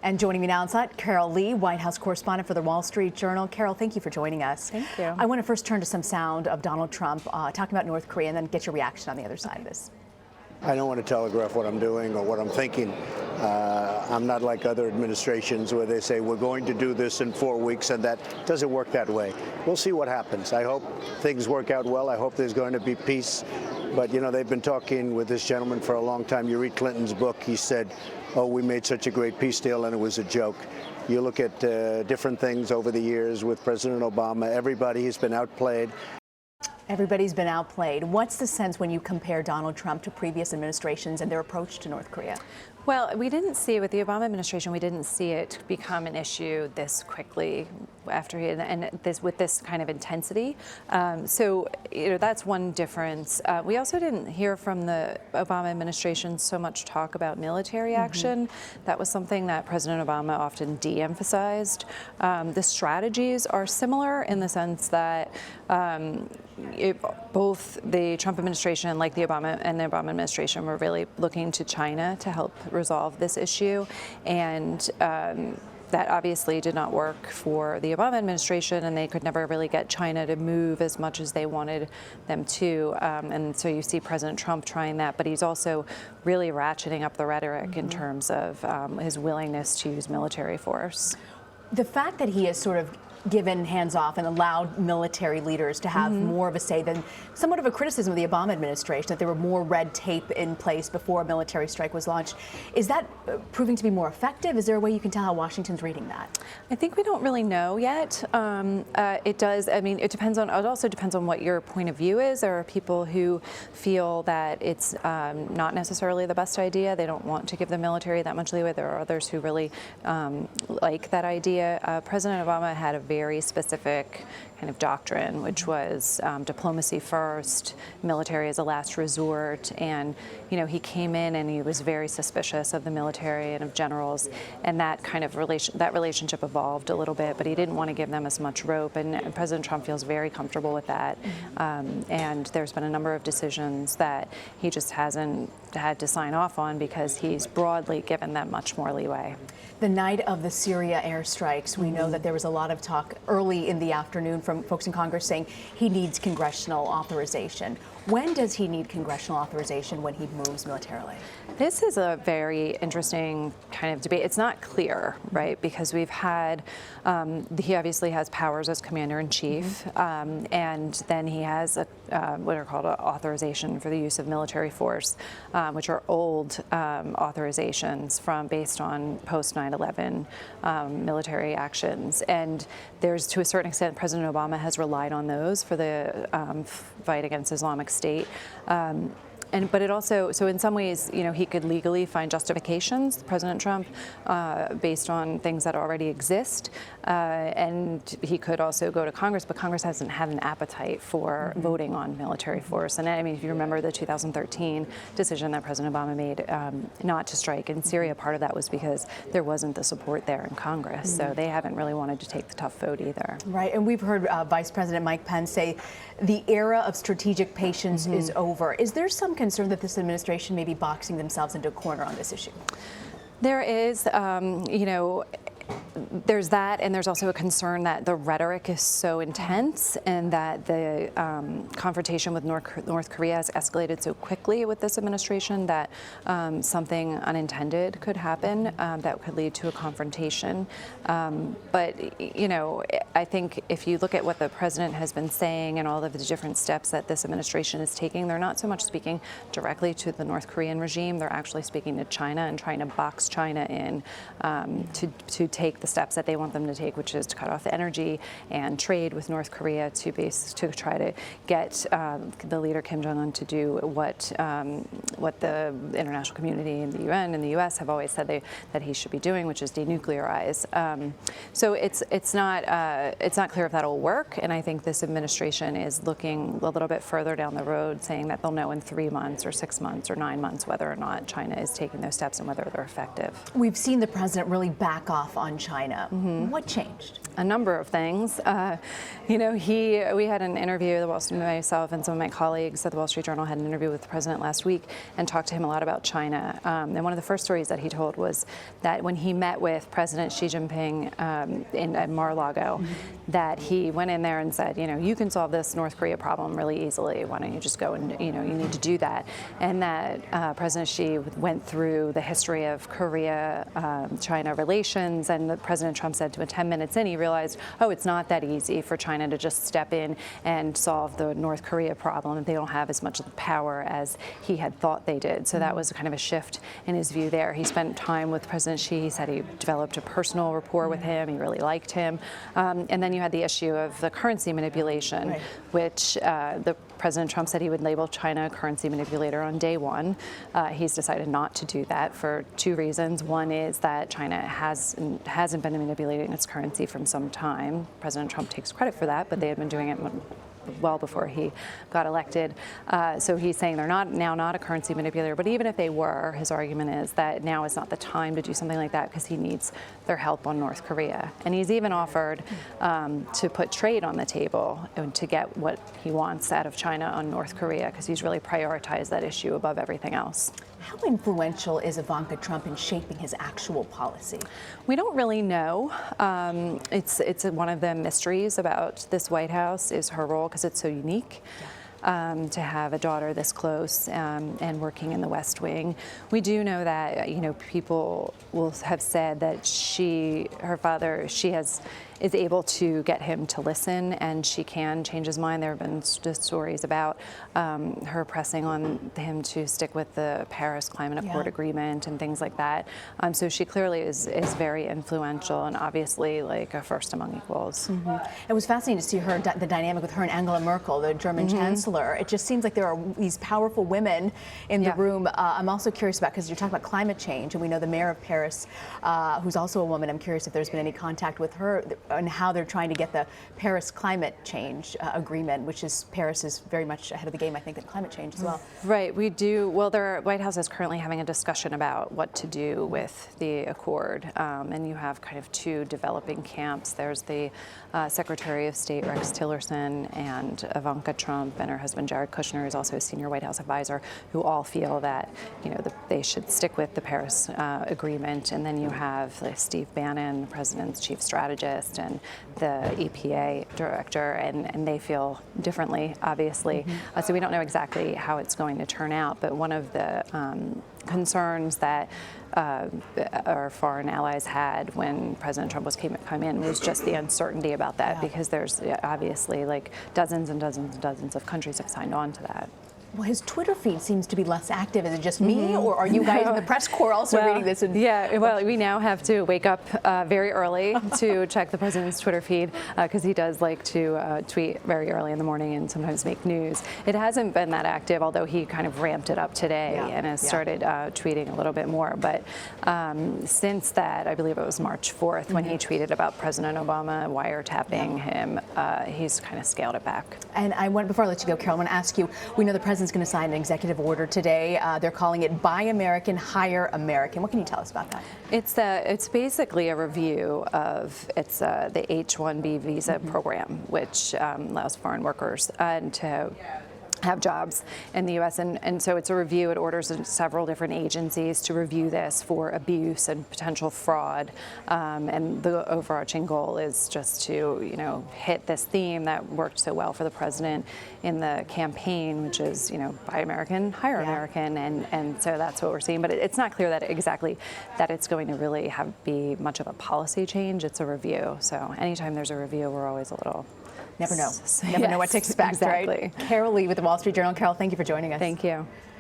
And joining me now inside, Carol Lee, White House correspondent for the Wall Street Journal. Carol, thank you for joining us. Thank you. I want to first turn to some sound of Donald Trump talking about North Korea and then get your reaction on the other side of this. I don't want to telegraph what I'm doing or what I'm thinking. I'm not like other administrations where they say we're going to do this in 4 weeks, and that doesn't work that way. We'll see what happens. I hope things work out well. I hope there's going to be peace. But, you know, they've been talking with this gentleman for a long time. You read Clinton's book, he said, oh, we made such a great peace deal and it was a joke. You look at different things over the years with President Obama, everybody has been outplayed. Everybody's been outplayed. What's the sense when you compare Donald Trump to previous administrations and their approach to North Korea? Well, we didn't see, with the Obama administration, we didn't see it become an issue this quickly after he, and with this kind of intensity. So, you know, that's one difference. We also didn't hear from the Obama administration so much talk about military action. That was something that President Obama often de-emphasized. The strategies are similar in the sense that both the Trump administration, like the Obama administration, were really looking to China to help resolve this issue, and that obviously did not work for the Obama administration, and they could never really get China to move as much as they wanted them to. And so you see President Trump trying that, but he's also really ratcheting up the rhetoric in terms of his willingness to use military force. The fact that he has sort of given hands off and allowed military leaders to have more of a say than somewhat of a criticism of the Obama administration, that there were more red tape in place before a military strike was launched. Is that proving to be more effective? Is there a way you can tell how Washington's reading that? I think we don't really know yet. It does, I mean, it also depends on what your point of view is. There are people who feel that it's not necessarily the best idea. They don't want to give the military that much leeway. There are others who really like that idea. President Obama had a very specific kind of doctrine, which was diplomacy first, military as a last resort. And, you know, he came in and he was very suspicious of the military and of generals, and that kind of relationship evolved a little bit, but he didn't want to give them as much rope, and President Trump feels very comfortable with that. And there's been a number of decisions that he just hasn't had to sign off on because he's broadly given them much more leeway. The night of the Syria airstrikes, we know that there was a lot of talk early in the afternoon from folks in Congress saying he needs congressional authorization. When does he need congressional authorization when he moves militarily? This is a very interesting kind of debate. It's not clear, right? Because we've had, he obviously has powers as commander-in-chief, and then he has what are called authorization for the use of military force, which are old authorizations based on post 9/11 military actions. And there's, to a certain extent, President Obama has relied on those for the fight against Islamic State. But it also, so in some ways, you know, he could legally find justifications, President Trump, based on things that already exist. And he could also go to Congress, but Congress hasn't had an appetite for voting on military force. And I mean, if you remember the 2013 decision that President Obama made not to strike in Syria, part of that was because there wasn't the support there in Congress. So they haven't really wanted to take the tough vote either. Right, and we've heard Vice President Mike Pence say the era of strategic patience is over. Is there some concern that this administration may be boxing themselves into a corner on this issue? There is, you know, there's that, and there's also a concern that the rhetoric is so intense and that the confrontation with North Korea has escalated so quickly with this administration that something unintended could happen that could lead to a confrontation. But, you know, I think if you look at what the president has been saying and all of the different steps that this administration is taking, they're not so much speaking directly to the North Korean regime. They're actually speaking to China and trying to box China in to take the steps that they want them to take, which is to cut off energy and trade with North Korea to try to get the leader Kim Jong-un to do what the international community and the UN and the US have always said that he should be doing, which is denuclearize. So it's not clear if that'll work, and I think this administration is looking a little bit further down the road, saying that they'll know in 3 months or 6 months or 9 months whether or not China is taking those steps and whether they're effective. We've seen the president really back off on on China. What changed? A number of things. We had an interview, myself and some of my colleagues at the Wall Street Journal had an interview with the president last week and talked to him a lot about China. And one of the first stories that he told was that when he met with President Xi Jinping at Mar-a-Lago, that he went in there and said, you can solve this North Korea problem really easily. Why don't you just go and, you need to do that. And that President Xi went through the history of Korea-China relations, and President Trump said to him 10 minutes in, he realized, it's not that easy for China to just step in and solve the North Korea problem. They don't have as much power as he had thought they did. So that was kind of a shift in his view there. He spent time with President Xi. He said he developed a personal rapport with him. He really liked him. And then you had the issue of the currency manipulation, which the President Trump said he would label China a currency manipulator on day one. He's decided not to do that for two reasons. One is that China hasn't been manipulating its currency from some time. President Trump takes credit for that, but they had been doing it well before he got elected. So he's saying they're not a currency manipulator, but even if they were, his argument is that now is not the time to do something like that because he needs their help on North Korea. And he's even offered to put trade on the table and to get what he wants out of China on North Korea because he's really prioritized that issue above everything else. How influential is Ivanka Trump in shaping his actual policy? We don't really know. It's one of the mysteries about this White House is her role because it's so unique. To have a daughter this close and working in the West Wing. We do know that, people will have said that her father is able to get him to listen, and she can change his mind. There have been stories about her pressing on him to stick with the Paris Climate Accord agreement and things like that. So she clearly is very influential and obviously like a first among equals. It was fascinating to see the dynamic with her and Angela Merkel, the German chancellor. It just seems like there are these powerful women in the room. I'm also curious about, because you're talking about climate change, and we know the mayor of Paris, who's also a woman. I'm curious if there's been any contact with her and how they're trying to get the Paris climate change agreement, which is Paris is very much ahead of the game, I think, in climate change as well. Right, we do. Well, the White House is currently having a discussion about what to do with the accord, and you have kind of two developing camps. There's the Secretary of State Rex Tillerson and Ivanka Trump and her husband Jared Kushner, who's also a senior White House advisor, who all feel that they should stick with the Paris agreement. And then you have Steve Bannon, the president's chief strategist, and the EPA director, and they feel differently, obviously. So we don't know exactly how it's going to turn out, but one of the concerns that our foreign allies had when President Trump was come in was just the uncertainty about that, because there's obviously dozens and dozens and dozens of countries have signed on to that. Well, his Twitter feed seems to be less active. Is it just me, or are you guys in the press corps also reading this? We now have to wake up very early to check the president's Twitter feed because he does like to tweet very early in the morning and sometimes make news. It hasn't been that active, although he kind of ramped it up today and has started tweeting a little bit more. But since that, I believe it was March 4th, when he tweeted about President Obama wiretapping him, he's kind of scaled it back. And before I let you go, Carol, I want to ask you, we know the president's going to sign an executive order today. They're calling it Buy American, Hire American. What can you tell us about that? It's basically a review of the H-1B visa program, which allows foreign workers to have jobs in the U.S. And so it's a review. It orders several different agencies to review this for abuse and potential fraud. And the overarching goal is just to, hit this theme that worked so well for the president in the campaign, which is, buy American, hire American. And so that's what we're seeing. But it's not clear that it's going to really be much of a policy change. It's a review. So anytime there's a review, we're always a little... Never know. Never know what to expect, exactly. Right? Carol Lee with the Wall Street Journal. Carol, thank you for joining us. Thank you.